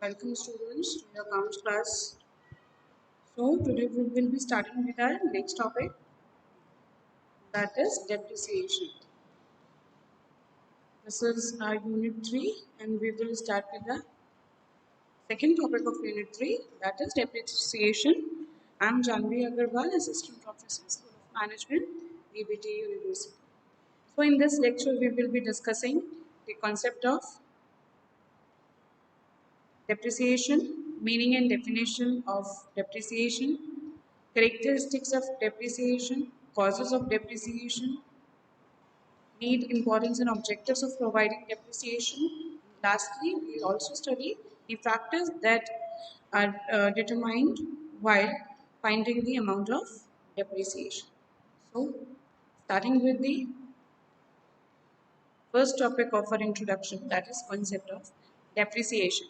Welcome students to your accounts class. So today we will be starting with our next topic, that is depreciation. This is our unit 3 and we will start with the second topic of unit 3, that is depreciation. I am Janvi Agarwal, Assistant Professor, School of Management, EBT University. So in this lecture we will be discussing the concept of depreciation, meaning and definition of depreciation, characteristics of depreciation, causes of depreciation, need, importance, and objectives of providing depreciation. Lastly, we will also study the factors that are determined while finding the amount of depreciation. So, starting with the first topic of our introduction, that is concept of depreciation.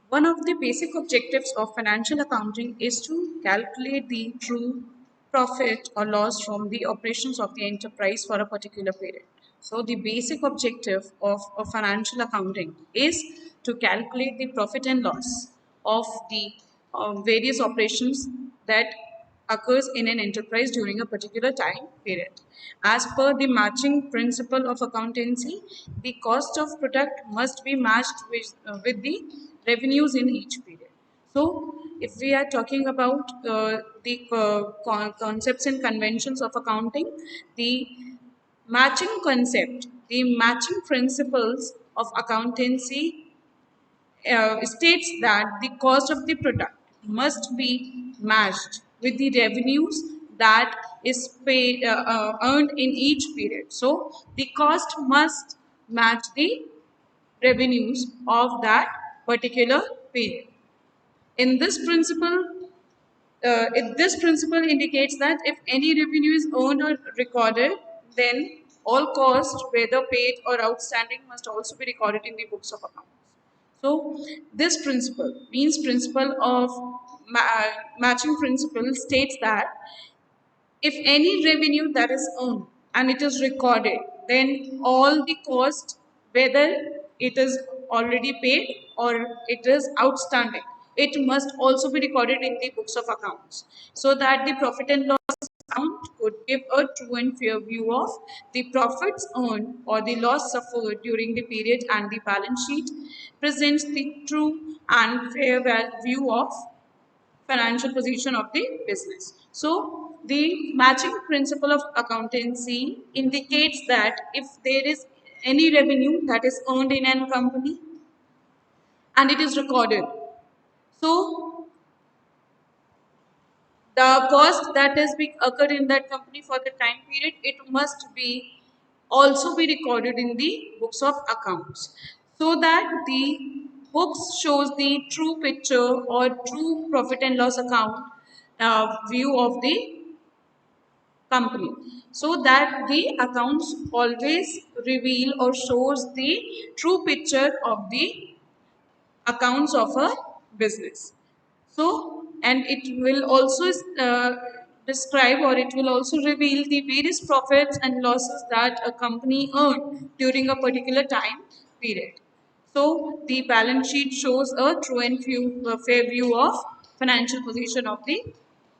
One of the basic objectives of financial accounting is to calculate the true profit or loss from the operations of the enterprise for a particular period. So, the basic objective of financial accounting is to calculate the profit and loss of the various operations that occurs in an enterprise during a particular time period. As per the matching principle of accountancy, the cost of product must be matched with the revenues in each period. So, if we are talking about the concepts and conventions of accounting, the matching concept, the matching principles of accountancy states that the cost of the product must be matched with the revenues that is earned in each period. So the cost must match the revenues of that particular period. In this principle, this principle indicates that if any revenue is earned or recorded, then all costs, whether paid or outstanding, must also be recorded in the books of accounts. So, this principle means principle of matching principle states that if any revenue that is earned and it is recorded, then all the cost, whether it is already paid or it is outstanding, it must also be recorded in the books of accounts so that the profit and loss account could give a true and fair view of the profits earned or the loss suffered during the period, and the balance sheet presents the true and fair view of financial position of the business. So the matching principle of accountancy indicates that if there is any revenue that is earned in a company and it is recorded, so the cost that has been occurred in that company for the time period, it must be also be recorded in the books of accounts so that the books shows the true picture or true profit and loss account view of the company, so that the accounts always reveal or shows the true picture of the accounts of a business. So, and it will also describe, or it will also reveal the various profits and losses that a company earned during a particular time period. So, the balance sheet shows a true and fair view of financial position of the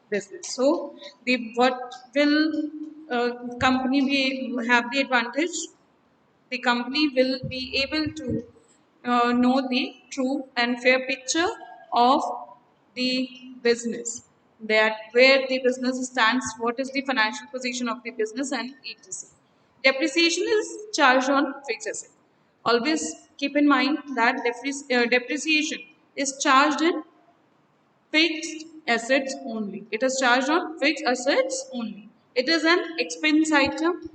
business. So, the what will company be have the advantage? The company will be able to know the true and fair picture of the business, that where the business stands, what is the financial position of the business, and etc. Depreciation is charged on fixed asset. Always keep in mind that depreciation is charged in fixed assets only. It is charged on fixed assets only. It is an expense item,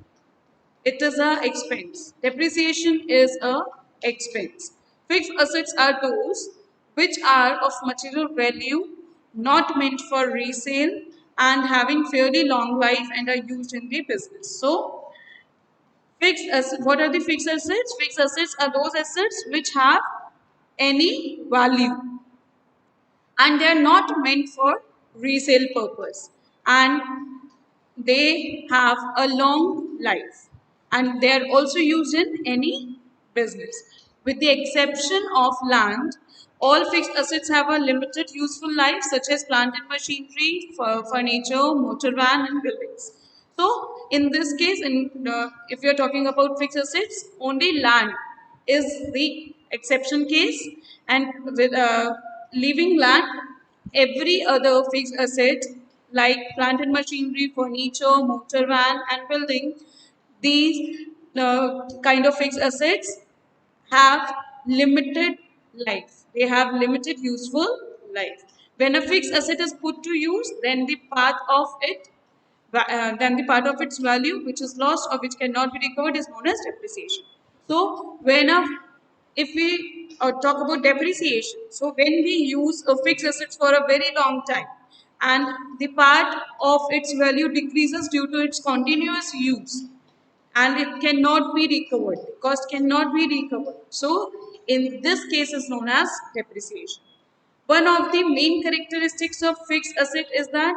it is a expense. Depreciation is a expense. Fixed assets are those which are of material value, not meant for resale, and having fairly long life and are used in the business. So, fixed assets. What are the fixed assets? Fixed assets are those assets which have any value and they are not meant for resale purpose, and they have a long life, and they are also used in any business. With the exception of land, all fixed assets have a limited useful life, such as plant and machinery, furniture, motor van, and buildings. So, in this case, if you're talking about fixed assets, only land is the exception case, and with leaving land, every other fixed asset like plant and machinery, furniture, motor van, and building, these kind of fixed assets have limited life. They have limited useful life. When a fixed asset is put to use, then the part of its value which is lost or which cannot be recovered is known as depreciation. So if we talk about depreciation, so when we use a fixed asset for a very long time and the part of its value decreases due to its continuous use, and it cannot be recovered. The cost cannot be recovered. So, in this case, is known as depreciation. One of the main characteristics of fixed asset is that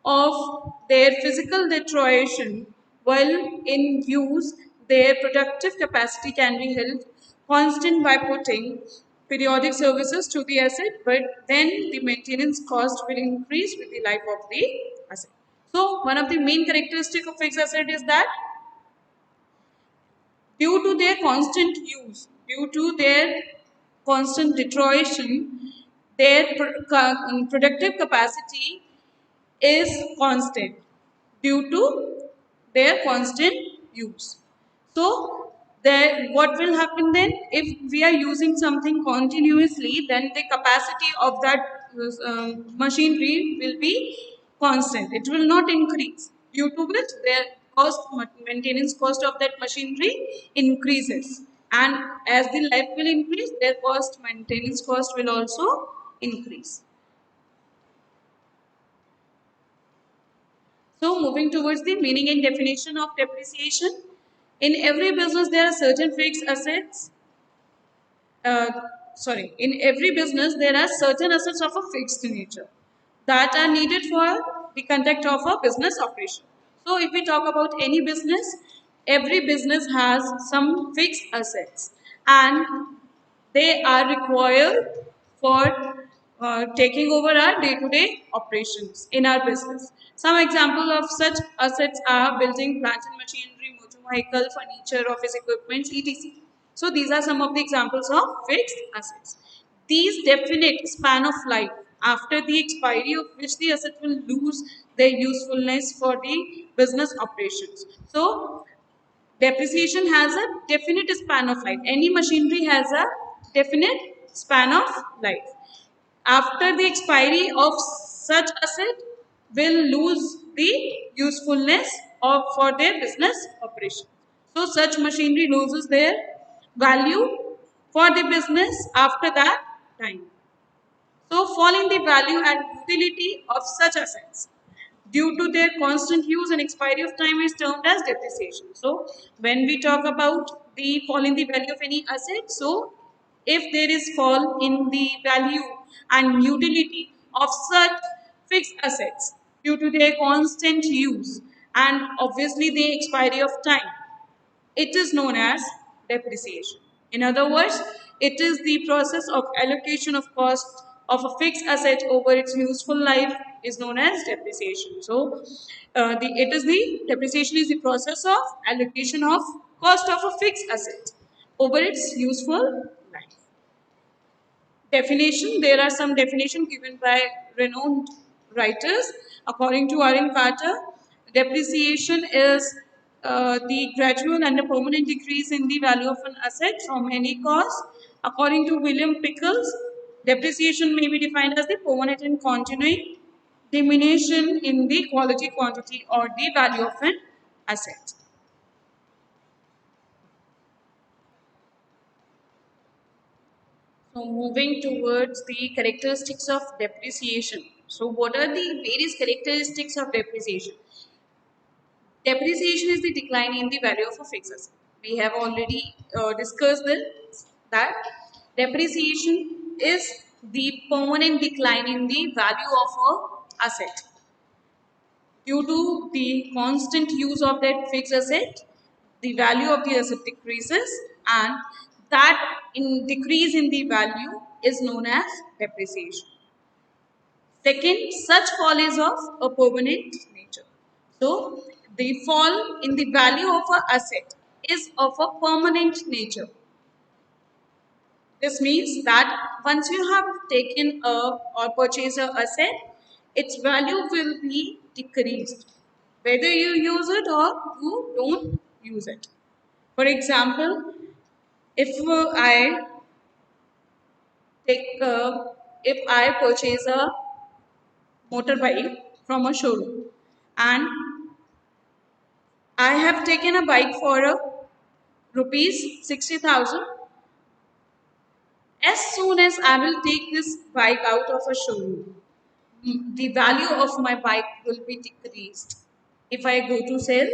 of their physical deterioration while in use, their productive capacity can be held constant by putting periodic services to the asset, but then the maintenance cost will increase with the life of the asset. So, one of the main characteristics of fixed asset is that due to their constant use, due to their constant deterioration, their productive capacity is constant due to their constant use. So, what will happen then? If we are using something continuously, then the capacity of that machinery will be constant. It will not increase, due to which their maintenance cost of that machinery increases. And as the life will increase, their maintenance cost will also increase. So, moving towards the meaning and definition of depreciation. In every business, there are certain fixed assets. Uh, in every business, there are certain assets of a fixed nature that are needed for the conduct of a business operation. So, if we talk about any business, every business has some fixed assets, and they are required for taking over our day-to-day operations in our business. Some example of such assets are building, plant and machinery, motor vehicle, furniture, office equipment, etc. So these are some of the examples of fixed assets. These definite span of life after the expiry of which the asset will lose their usefulness for the business operations. So depreciation has a definite span of life. Any machinery has a definite span of life. After the expiry of such asset will lose the usefulness of for their business operation. So such machinery loses their value for the business after that time. So fall in the value and utility of such assets due to their constant use and expiry of time is termed as depreciation. So when we talk about the fall in the value of any asset, so if there is fall in the value and utility of such fixed assets due to their constant use and obviously the expiry of time, it is known as depreciation. In other words, it is the process of allocation of cost of a fixed asset over its useful life is known as depreciation. So, it is the depreciation is the process of allocation of cost of a fixed asset over its useful life. Definition: there are some definition given by renowned writers. According to R.M. Carter, depreciation is the gradual and a permanent decrease in the value of an asset from any cause. According to William Pickles, depreciation may be defined as the permanent and continuing diminution in the quality, quantity, or the value of an asset. So moving towards the characteristics of depreciation. So what are the various characteristics of depreciation? Depreciation is the decline in the value of a fixed asset. We have already discussed this, that depreciation is the permanent decline in the value of a asset. Due to the constant use of that fixed asset, the value of the asset decreases and that in decrease in the value is known as depreciation. Second, such fall is of a permanent nature. So, the fall in the value of an asset is of a permanent nature. This means that once you have taken a or purchased a asset, its value will be decreased, whether you use it or you don't use it. For example, if take, if I purchase a motorbike from a showroom and I have taken a bike for a rupees 60,000. As soon as I will take this bike out of a showroom, the value of my bike will be decreased. If I go to sell,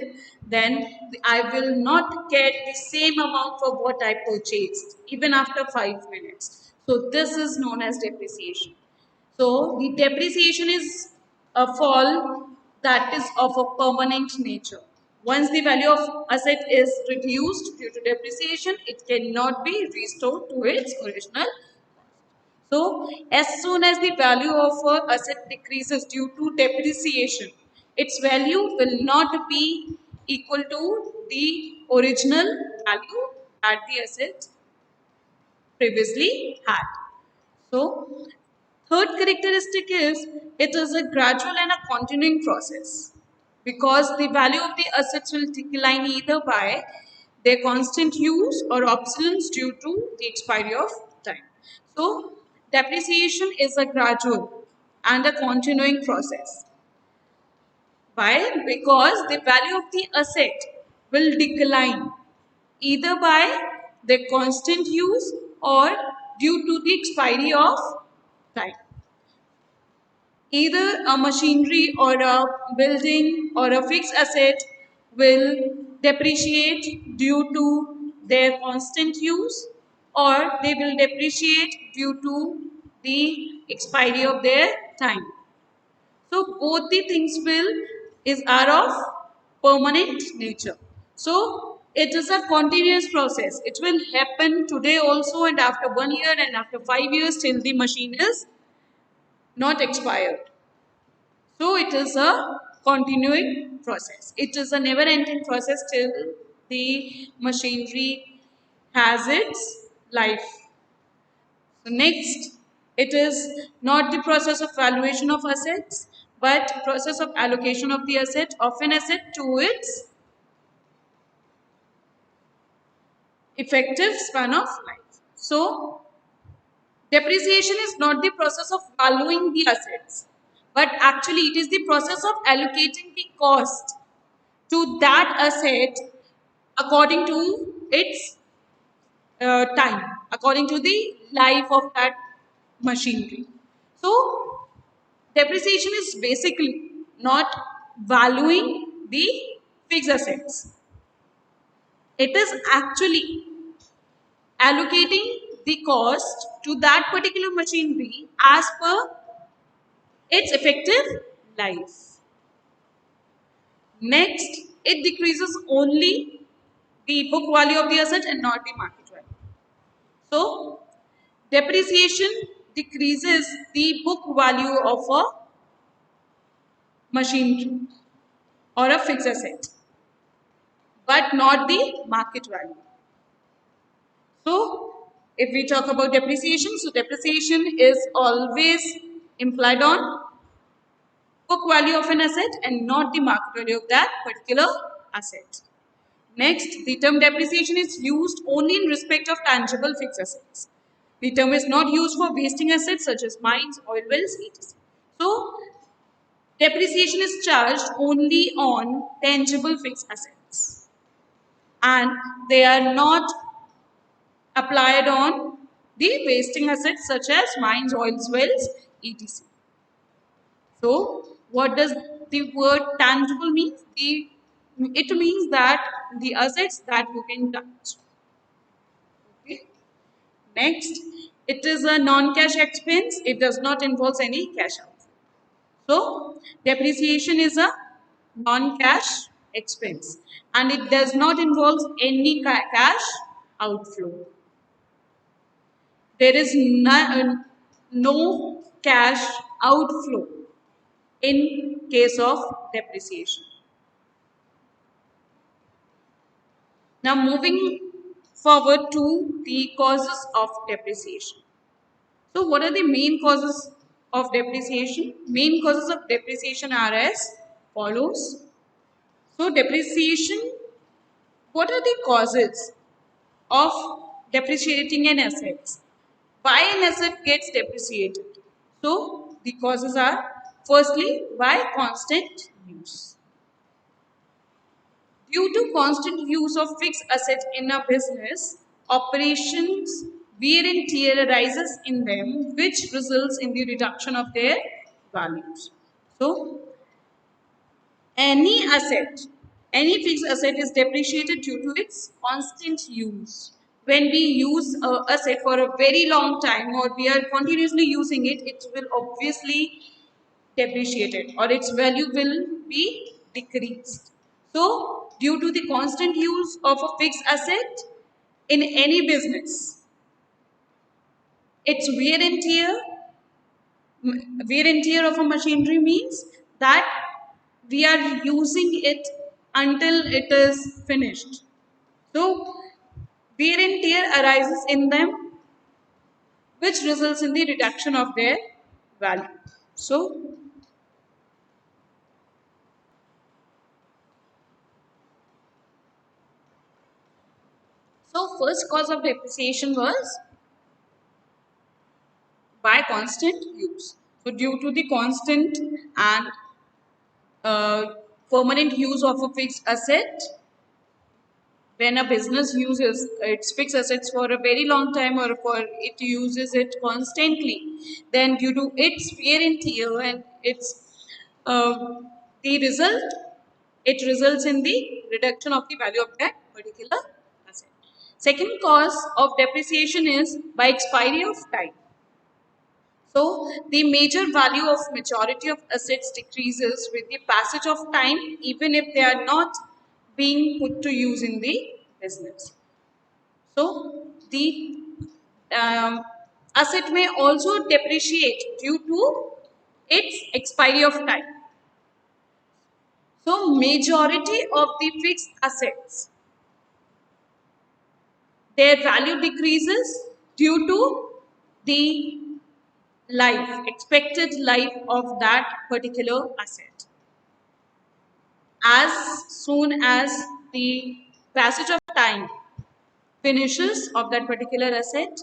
then I will not get the same amount for what I purchased, even after 5 minutes. So this is known as depreciation. So the depreciation is a fall that is of a permanent nature. Once the value of asset is reduced due to depreciation, it cannot be restored to its original. So, as soon as the value of a asset decreases due to depreciation, its value will not be equal to the original value that the asset previously had. So, third characteristic is it is a gradual and a continuing process because the value of the assets will decline either by their constant use or obsolescence due to the expiry of time. So, depreciation is a gradual and a continuing process. Why? Because the value of the asset will decline either by their constant use or due to the expiry of time. Either a machinery or a building or a fixed asset will depreciate due to their constant use or they will depreciate due to the expiry of their time. So both the things will is are of permanent nature. So it is a continuous process. It will happen today also and after 1 year and after 5 years till the machine is not expired. So it is a continuing process. It is a never ending process till the machinery has its life. So next, it is not the process of valuation of assets, but process of allocation of the asset of an asset to its effective span of life. So depreciation is not the process of valuing the assets, but actually it is the process of allocating the cost to that asset according to its time, according to the life of that machinery. So, depreciation is basically not valuing the fixed assets. It is actually allocating the cost to that particular machinery as per its effective life. Next, it decreases only the book value of the asset and not the market value. So, depreciation decreases the book value of a machinery or a fixed asset, but not the market value. So, if we talk about depreciation, so depreciation is always implied on book value of an asset and not the market value of that particular asset. Next, the term depreciation is used only in respect of tangible fixed assets. The term is not used for wasting assets such as mines, oil wells, etc. So, depreciation is charged only on tangible fixed assets and they are not applied on the wasting assets such as mines, oils, wells, etc. So, what does the word tangible mean? It means that the assets that you can touch. Okay. Next, it is a non-cash expense. It does not involve any cash out. So, depreciation is a non-cash expense and it does not involve any cash outflow. there is no cash outflow in case of depreciation. Now, moving forward to the causes of depreciation. So, what are the main causes of depreciation? Main causes of depreciation are as follows. So, depreciation, what are the causes of depreciating an asset? Why an asset gets depreciated? So, the causes are firstly, why constant use. Due to constant use of fixed assets in a business, operations wear and tear arises in them, which results in the reduction of their values. So, any asset, any fixed asset is depreciated due to its constant use. When we use a asset for a very long time or we are continuously using it, it will obviously depreciated or its value will be decreased. So, due to the constant use of a fixed asset in any business, its wear and tear of a machinery means that we are using it until it is finished. So, wear and tear arises in them, which results in the reduction of their value. So first cause of depreciation was by constant use. So due to the constant and uh, permanent use of a fixed asset, when a business uses its fixed assets for a very long time or for it uses it constantly, then due to its wear and tear and its uh, the result, it results in the reduction of the value of that particular asset. Second cause of depreciation is by expiry of time. So the major value of majority of assets decreases with the passage of time, even if they are not being put to use in the business. So the um, asset may also depreciate due to its expiry of time. So majority of the fixed assets, their value decreases due to the expected life of that particular asset. As soon as the passage of time finishes of that particular asset,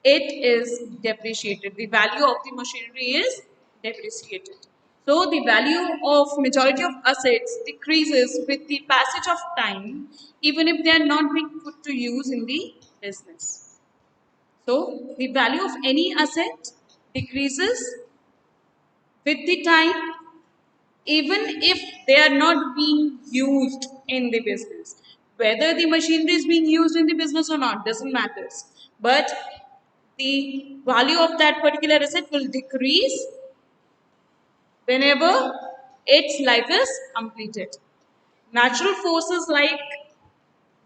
it is depreciated. The value of the machinery is depreciated. So the value of majority of assets decreases with the passage of time, even if they are not being put to use in the business. So the value of any asset decreases with the time, even if they are not being used in the business. Whether the machinery is being used in the business or not doesn't matter. But the value of that particular asset will decrease whenever its life is completed. Natural forces like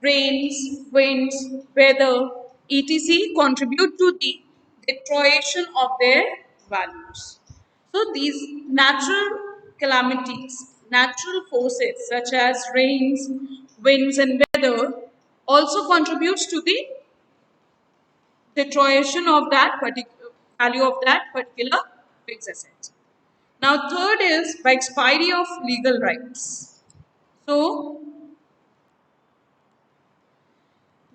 rains, winds, weather, etc. contribute to the deterioration of their values. So these natural calamities, natural forces such as rains, winds and weather also contributes to the deterioration of that particular value of that particular fixed asset. Now third is by expiry of legal rights. So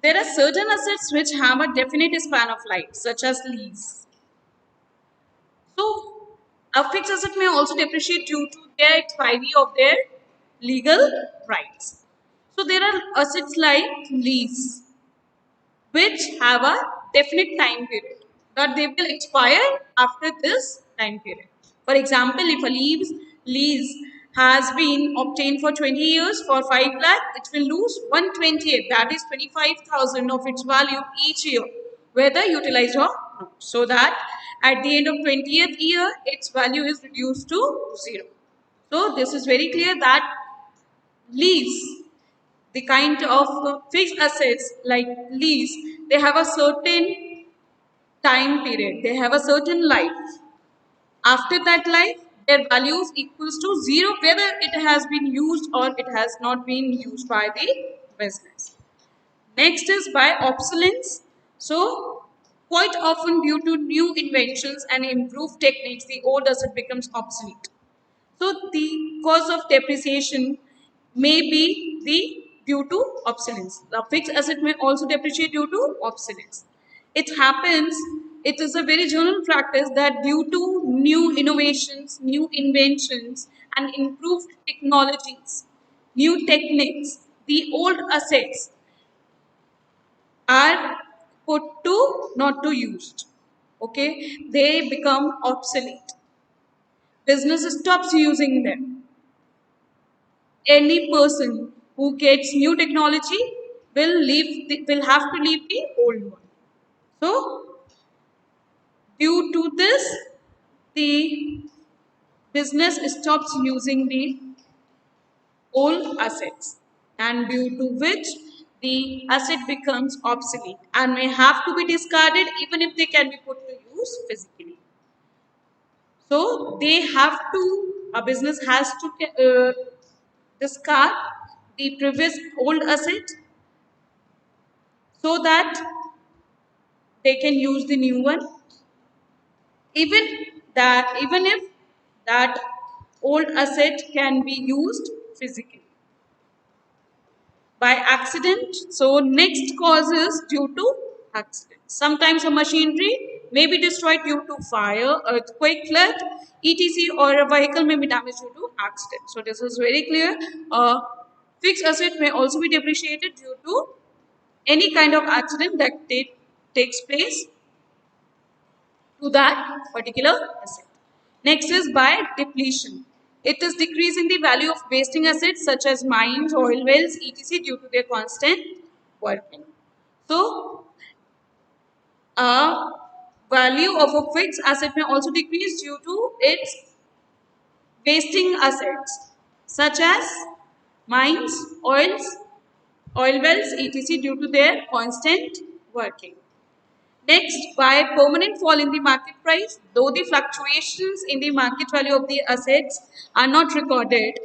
there are certain assets which have a definite span of life, such as lease. So, a fixed asset may also depreciate due to their expiry of their legal rights. So, there are assets like lease, which have a definite time period that they will expire after this time period. For example, if a lease has been obtained for 20 years for 5 lakh, it will lose 128, that is 25,000 of its value each year, whether utilized or not. So that at the end of 20th year, its value is reduced to 0. So this is very clear that lease, the kind of fixed assets like lease, they have a certain time period. They have a certain life. After that life, their values equals to zero, whether it has been used or it has not been used by the business. Next is by obsolescence. So, quite often due to new inventions and improved techniques, the old asset becomes obsolete. So, the cause of depreciation may be the due to obsolescence. The fixed asset may also depreciate due to obsolescence. It happens, it is a very general practice that due to new innovations, new inventions, and improved technologies, new techniques, the old assets are put to not to used. Okay, they become obsolete. Business stops using them. Any person who gets new technology will have to leave the old one. So due to this, the business stops using the old assets, and due to which the asset becomes obsolete and may have to be discarded even if they can be put to use physically. So they have to, a business has to discard the previous old asset so that they can use the new one. Even if that old asset can be used physically by accident. So next cause is due to accident. Sometimes a machinery may be destroyed due to fire, earthquake, flood, etc., or a vehicle may be damaged due to accident. So this is very clear. Fixed asset may also be depreciated due to any kind of accident that takes place to that particular asset. Next is by depletion. It is decreasing the value of wasting assets such as mines, oil wells, etc. due to their constant working. So, value of a fixed asset may also decrease due to its wasting assets such as mines, oil wells, etc. due to their constant working. Next, by permanent fall in the market price, though the fluctuations in the market value of the assets are not recorded,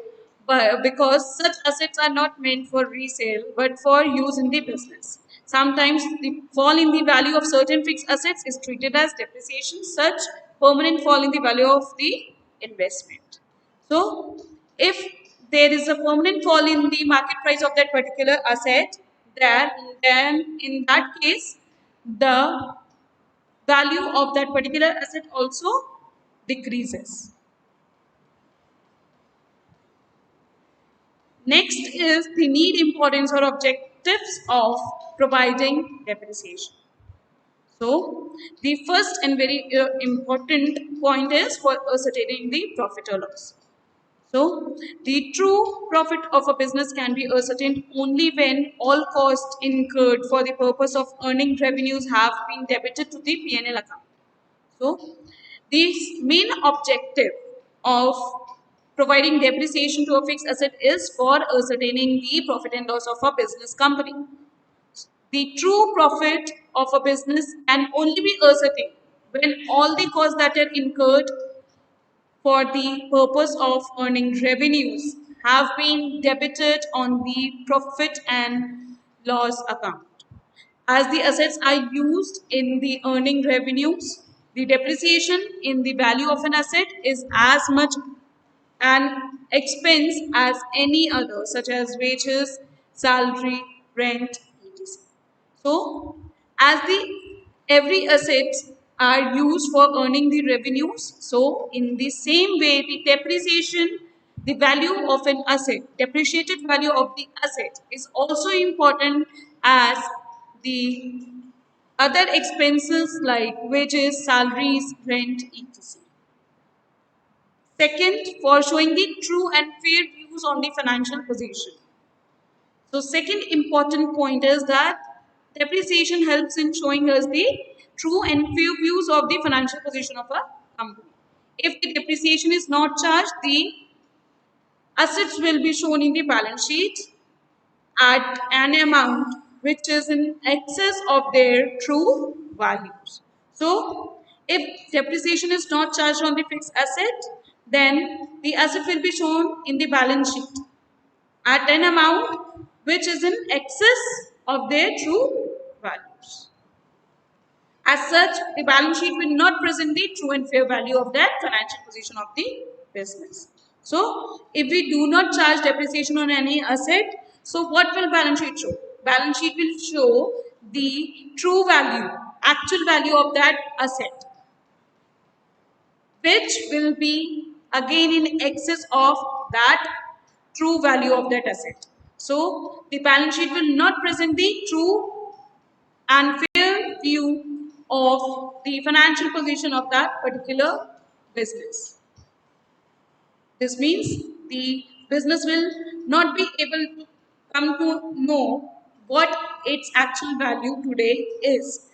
but because such assets are not meant for resale but for use in the business. Sometimes the fall in the value of certain fixed assets is treated as depreciation, such permanent fall in the value of the investment. So, if there is a permanent fall in the market price of that particular asset, then in that case, the value of that particular asset also decreases. Next is the need, importance, or objectives of providing depreciation. So, the first and very important point is for ascertaining the profit or loss. So, the true profit of a business can be ascertained only when all costs incurred for the purpose of earning revenues have been debited to the P&L account. So, the main objective of providing depreciation to a fixed asset is for ascertaining the profit and loss of a business company. The true profit of a business can only be ascertained when all the costs that are incurred for the purpose of earning revenues have been debited on the profit and loss account. As the assets are used in the earning revenues, the depreciation in the value of an asset is as much an expense as any other, such as wages, salary, rent, etc. So, as the every assets are used for earning the revenues, so in the same way, the depreciation, the value of an asset, depreciated value of the asset is also important as the other expenses like wages, salaries, rent, etc. Second, for showing the true and fair views on the financial position. So, second important point is that depreciation helps in showing us the true and fair views of the financial position of a company. If the depreciation is not charged, the assets will be shown in the balance sheet at an amount which is in excess of their true values. So if depreciation is not charged on the fixed asset, then the asset will be shown in the balance sheet at an amount which is in excess of their true values. As such, the balance sheet will not present the true and fair value of that financial position of the business. So, if we do not charge depreciation on any asset, so what will balance sheet show? Balance sheet will show the true value, actual value of that asset, which will be again in excess of that true value of that asset. So, the balance sheet will not present the true and fair view of the financial position of that particular business. This means the business will not be able to come to know what its actual value today is,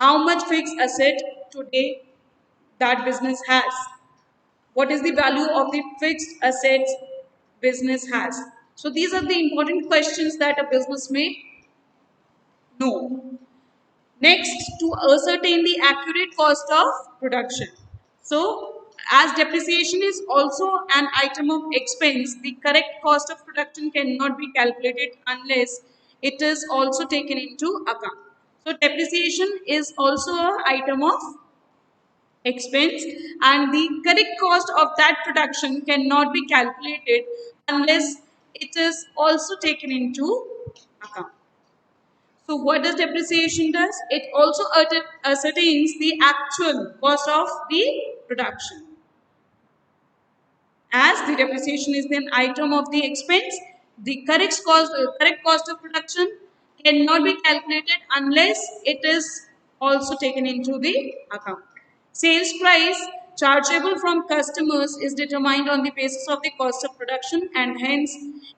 how much fixed asset today that business has, what is the value of the fixed assets business has. So these are the important questions that a business may know. Next, to ascertain the accurate cost of production. So, as depreciation is also an item of expense, the correct cost of production cannot be calculated unless it is also taken into account. So, depreciation is also an item of expense, and the correct cost of that production cannot be calculated unless it is also taken into account. So what does depreciation does? It also ascertains the actual cost of the production. As the depreciation is an item of the expense, the correct cost of production cannot be calculated unless it is also taken into the account. Sales price chargeable from customers is determined on the basis of the cost of production, and hence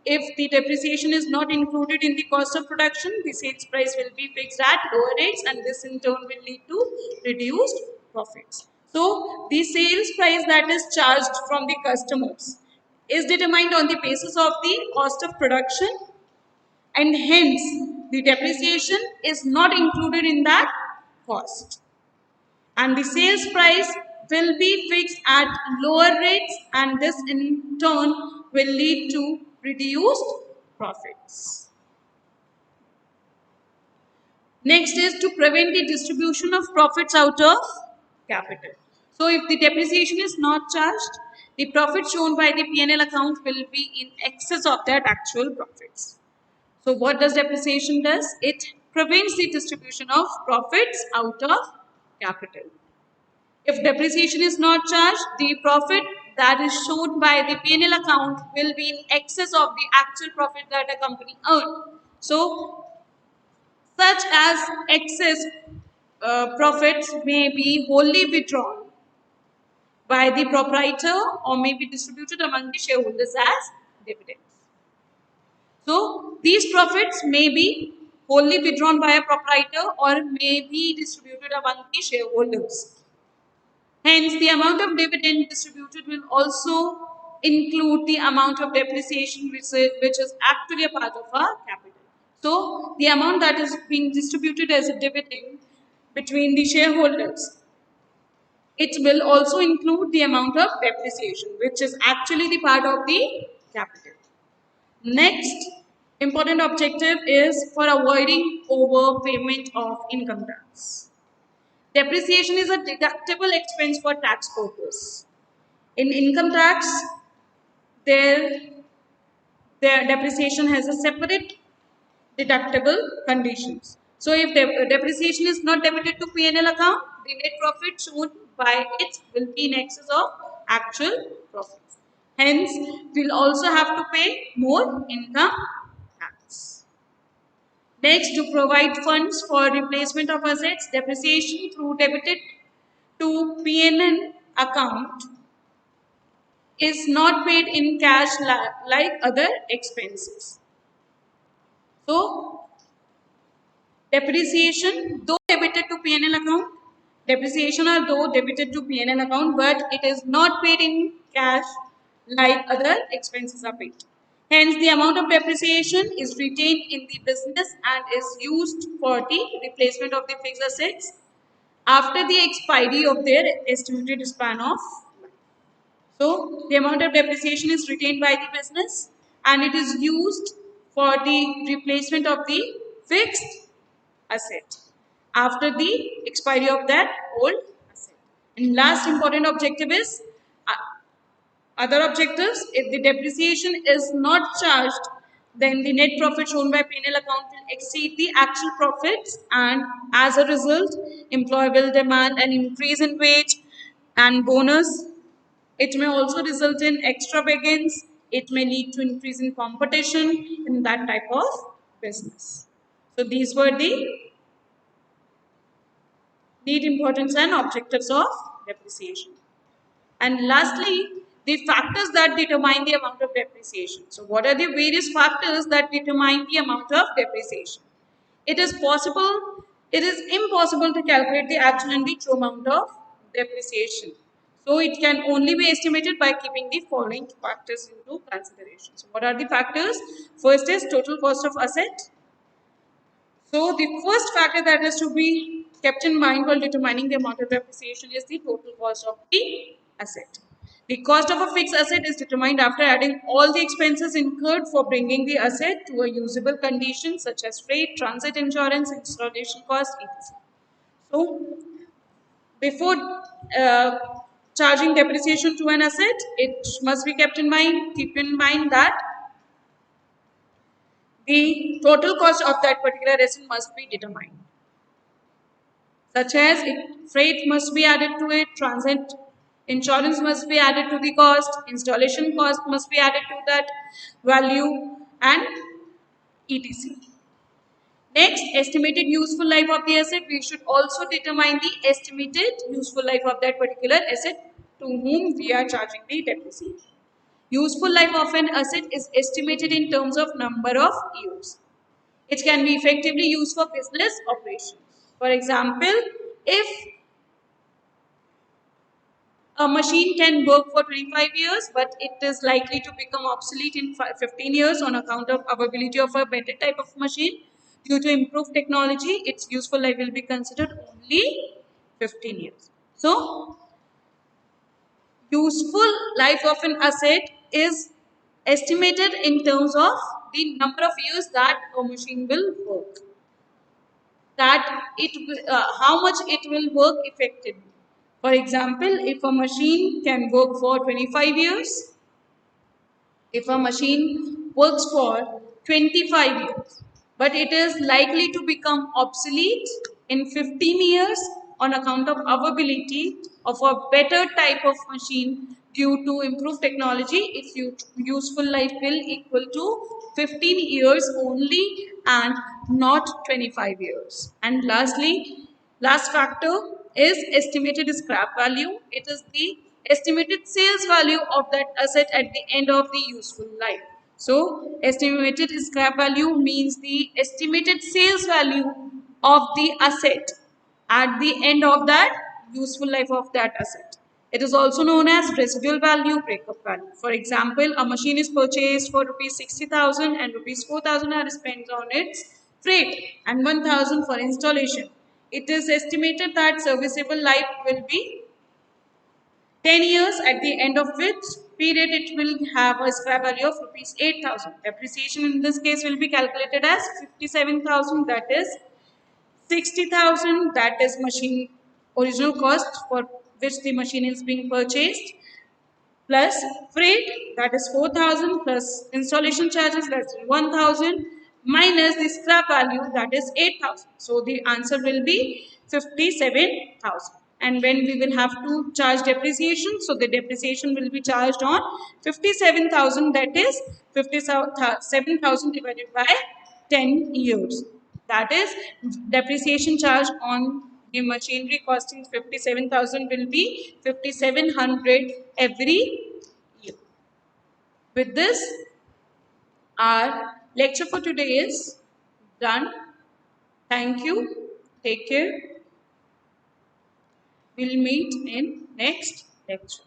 if the depreciation is not included in the cost of production, the sales price will be fixed at lower rates, and this in turn will lead to reduced profits. So the sales price that is charged from the customers is determined on the basis of the cost of production, and hence the depreciation is not included in that cost, and the sales price will be fixed at lower rates, and this in turn will lead to reduced profits. Next is to prevent the distribution of profits out of capital. So if the depreciation is not charged, the profit shown by the P&L account will be in excess of that actual profits. So what does depreciation does? It prevents the distribution of profits out of capital. If depreciation is not charged, the profit that is shown by the P&L account will be in excess of the actual profit that a company earned. So such as excess profits may be wholly withdrawn by the proprietor or may be distributed among the shareholders as dividends. So these profits may be wholly withdrawn by a proprietor or may be distributed among the shareholders. Hence, the amount of dividend distributed will also include the amount of depreciation which is actually a part of our capital. So, the amount that is being distributed as a dividend between the shareholders, it will also include the amount of depreciation, which is actually the part of the capital. Next important objective is for avoiding overpayment of income tax. Depreciation is a deductible expense for tax purpose. In income tax, their, their depreciation has a separate deductible conditions. So if depreciation is not debited to P&L account, the net profit shown by it will be in excess of actual profits. Hence, we'll also have to pay more income tax. Next, to provide funds for replacement of assets, depreciation through debited to P&L account is not paid in cash like other expenses. So, depreciation though debited to P&L account, depreciation are though debited to P&L account, but it is not paid in cash like other expenses are paid. Hence, the amount of depreciation is retained in the business and is used for the replacement of the fixed assets after the expiry of their estimated span of life. So the amount of depreciation is retained by the business and it is used for the replacement of the fixed asset after the expiry of that old asset. And last important objective is other objectives. If the depreciation is not charged, then the net profit shown by P&L account will exceed the actual profits, and as a result, employer will demand an increase in wage and bonus. It may also result in extra begins. It may lead to increase in competition in that type of business. So these were the need, importance, and objectives of depreciation. And lastly, the factors that determine the amount of depreciation. So what are the various factors that determine the amount of depreciation? It is impossible to calculate the actual and the true amount of depreciation. So it can only be estimated by keeping the following factors into consideration. So what are the factors? First is total cost of asset. So the first factor that has to be kept in mind while determining the amount of depreciation is the total cost of the asset. The cost of a fixed asset is determined after adding all the expenses incurred for bringing the asset to a usable condition such as freight, transit insurance, installation cost, etc. So before uh, charging depreciation to an asset, it must be keep in mind that the total cost of that particular asset must be determined, such as freight must be added to it, transit insurance must be added to the cost, installation cost must be added to that value, and etc. Next, estimated useful life of the asset. We should also determine the estimated useful life of that particular asset to whom we are charging the depreciation. Useful life of an asset is estimated in terms of number of years. It can be effectively used for business operations. For example, if a machine can work for 25 years, but it is likely to become obsolete in 15 years on account of availability of a better type of machine. Due to improved technology, its useful life will be considered only 15 years. So, useful life of an asset is estimated in terms of the number of years that a machine will work. How much it will work effectively. For example, if a machine can work for 25 years, if a machine works for 25 years, but it is likely to become obsolete in 15 years on account of availability of a better type of machine due to improved technology, its useful life will equal to 15 years only and not 25 years. And lastly, last factor is estimated scrap value. It is the estimated sales value of that asset at the end of the useful life. So, estimated scrap value means the estimated sales value of the asset at the end of that useful life of that asset. It is also known as residual value, breakup value. For example, a machine is purchased for rupees 60,000 and rupees 4,000 are spent on its freight and 1,000 for installation. It is estimated that serviceable life will be 10 years, at the end of which period it will have a scrap value of rupees 8,000. Depreciation in this case will be calculated as 57,000, that is 60,000, that is machine original cost for which the machine is being purchased, plus freight, that is 4,000, plus installation charges, that's 1,000, minus the scrap value, that is 8,000. So the answer will be 57,000. And when we will have to charge depreciation, so the depreciation will be charged on 57,000, that is 57,000 divided by 10 years. That is, depreciation charge on the machinery costing 57,000 will be 5,700 every year. With this, our lecture for today is done. Thank you. Take care. We'll meet in next lecture.